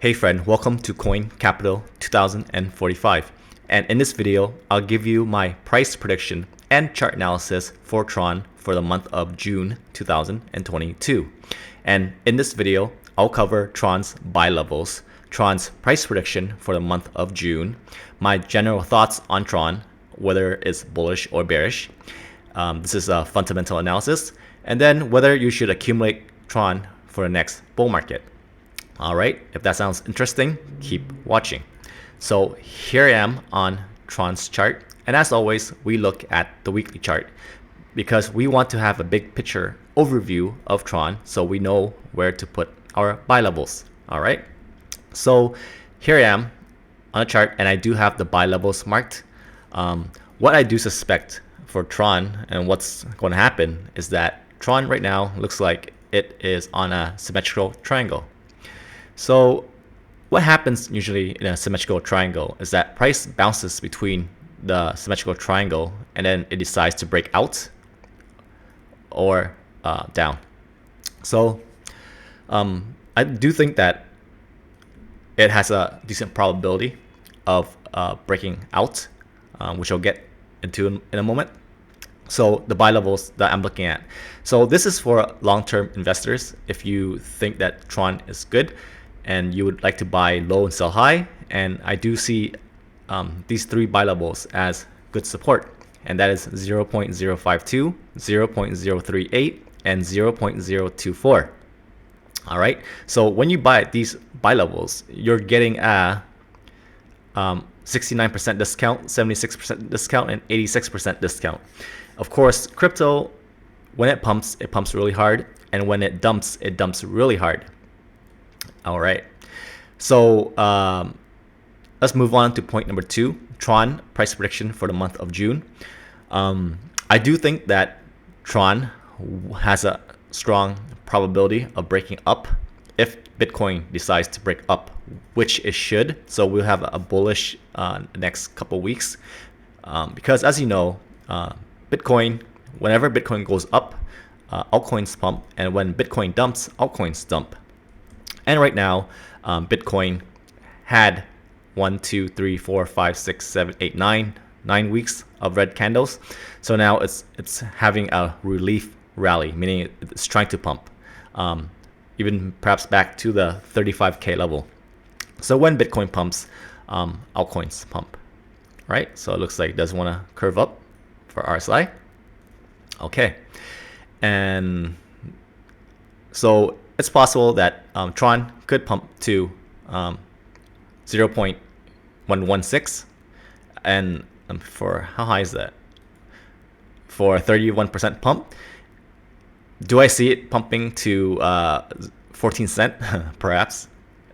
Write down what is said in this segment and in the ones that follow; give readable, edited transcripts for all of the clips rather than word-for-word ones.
Hey friend, welcome to Coin Capital 2045. And in this video, I'll give you my price prediction and chart analysis for Tron for the month of June 2022. And in this video, I'll cover Tron's buy levels, Tron's price prediction for the month of June, my general thoughts on Tron, whether it's bullish or bearish. This is a fundamental analysis, and then whether you should accumulate Tron for the next bull market. Alright, if that sounds interesting, keep watching. So here I am on Tron's chart, and as always, we look at the weekly chart because we want to have a big picture overview of Tron so we know where to put our buy levels. Alright, so here I am on a chart, and I do have the buy levels marked. What I do suspect for Tron and what's going to happen is that Tron right now looks like it is on a symmetrical triangle. So what happens usually in a symmetrical triangle is that price bounces between the symmetrical triangle and then it decides to break out or down. So I do think that it has a decent probability of breaking out, which I'll get into in a moment. So the buy levels that I'm looking at. So this is for long-term investors. If you think that Tron is good and you would like to buy low and sell high, and I do see these three buy levels as good support, and that is 0.052, 0.038, and 0.024. All right, so when you buy these buy levels, you're getting a 69% discount, 76% discount, and 86% discount. Of course, crypto, when it pumps really hard, and when it dumps really hard. All right, so let's move on to point number 2, Tron price prediction for the month of June. I do think that Tron has a strong probability of breaking up if Bitcoin decides to break up, which it should. So we'll have a bullish next couple weeks because, as you know, Bitcoin, whenever Bitcoin goes up, altcoins pump, and when Bitcoin dumps, altcoins dump. And right now, Bitcoin had 9 weeks of red candles. So now it's having a relief rally, meaning it's trying to pump, even perhaps back to the 35K level. So when Bitcoin pumps, altcoins pump, right? So it looks like it does want to curve up for RSI. Okay, and so it's possible that Tron could pump to 0.116, and for how high is that? For a 31% pump. Do I see it pumping to 14 cent? Perhaps.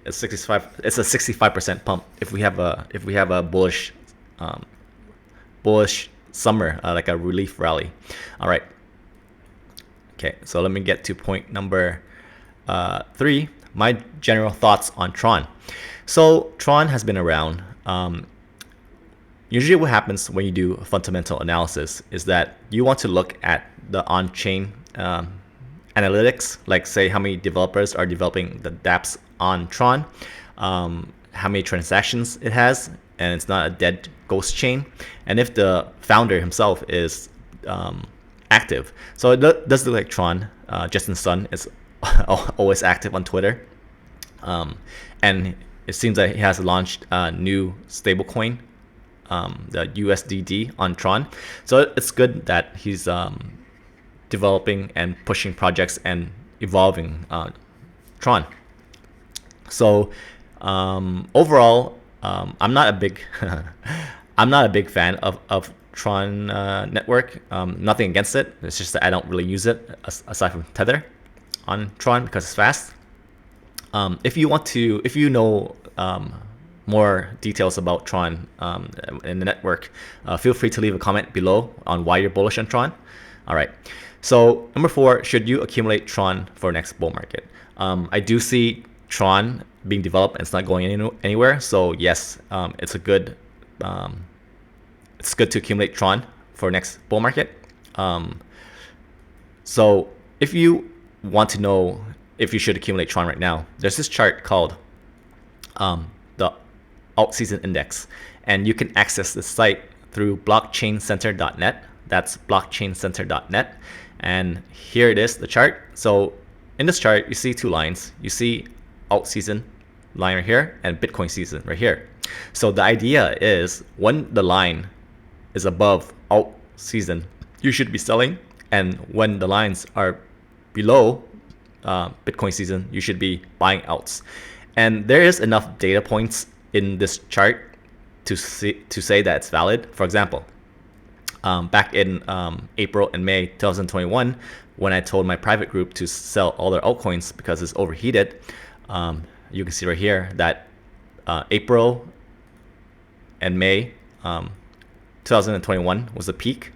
It's 65. It's a 65% pump if we have a bullish summer, like a relief rally. All right. Okay, so let me get to point number 3, my general thoughts on Tron. So Tron has been around. Usually what happens when you do a fundamental analysis is that you want to look at the on-chain analytics, like say how many developers are developing the dApps on Tron, how many transactions it has, and it's not a dead ghost chain, and if the founder himself is active. So it does look like Tron, Justin Sun, is always active on Twitter, and it seems like he has launched a new stablecoin, the USDD, on Tron. So it's good that he's developing and pushing projects and evolving Tron. So overall, I'm not a big fan of Tron network. Nothing against it. It's just that I don't really use it aside from Tether on Tron because it's fast. If you know more details about Tron in the network, feel free to leave a comment below on why you're bullish on Tron. All right. So number 4, should you accumulate Tron for next bull market? I do see Tron being developed and it's not going anywhere. So yes, it's good to accumulate Tron for next bull market. So if you want to know if you should accumulate Tron right now, there's this chart called the alt season index. And you can access the site through blockchaincenter.net. That's blockchaincenter.net. And here it is, the chart. So in this chart, you see two lines. You see alt season line right here and Bitcoin season right here. So the idea is when the line is above alt season, you should be selling. And when the lines are below Bitcoin season, you should be buying alts. And there is enough data points in this chart to say that it's valid. For example, back in April and May 2021, when I told my private group to sell all their altcoins because it's overheated, you can see right here that April and May 2021 was a peak.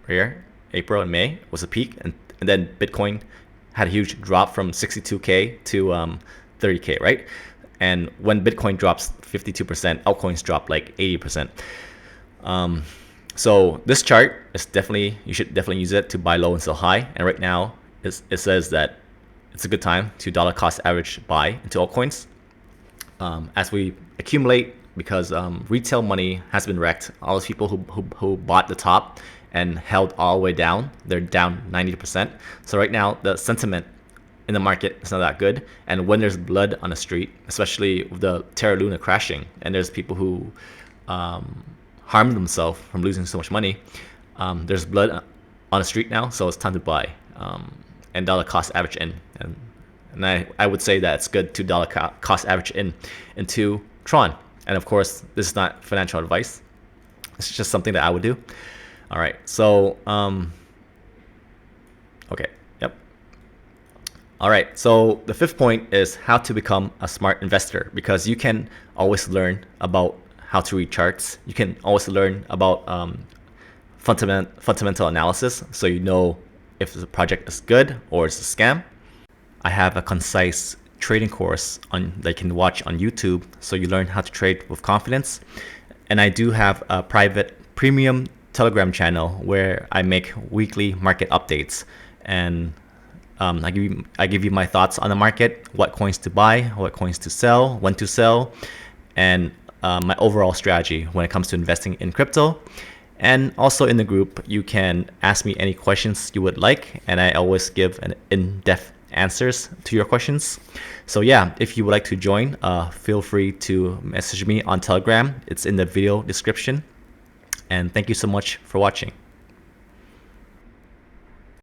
Right here, April and May was a peak, and then Bitcoin had a huge drop from 62K to 30K, right? And when Bitcoin drops 52%, altcoins drop like 80%. So this chart is definitely, you should definitely use it to buy low and sell high. And right now it says that it's a good time to dollar cost average buy into altcoins as we accumulate, because retail money has been wrecked. All those people who bought the top and held all the way down, they're down 90%. So right now the sentiment in the market is not that good. And when there's blood on the street, especially with the Terra Luna crashing, and there's people who harmed themselves from losing so much money, there's blood on the street now, so it's time to buy and dollar cost average in. And I would say that it's good to dollar cost average into Tron. And of course, this is not financial advice. It's just something that I would do. All right, so okay, yep. All right, so the fifth point is how to become a smart investor, because you can always learn about how to read charts. You can always learn about fundamental analysis, so you know if the project is good or it's a scam. I have a concise trading course that you can watch on YouTube, so you learn how to trade with confidence. And I do have a private premium Telegram channel where I make weekly market updates, and I give you my thoughts on the market, what coins to buy, what coins to sell, when to sell, and my overall strategy when it comes to investing in crypto. And also in the group, you can ask me any questions you would like, and I always give an in-depth answers to your questions. So yeah, if you would like to join, feel free to message me on Telegram. It's in the video description. And thank you so much for watching.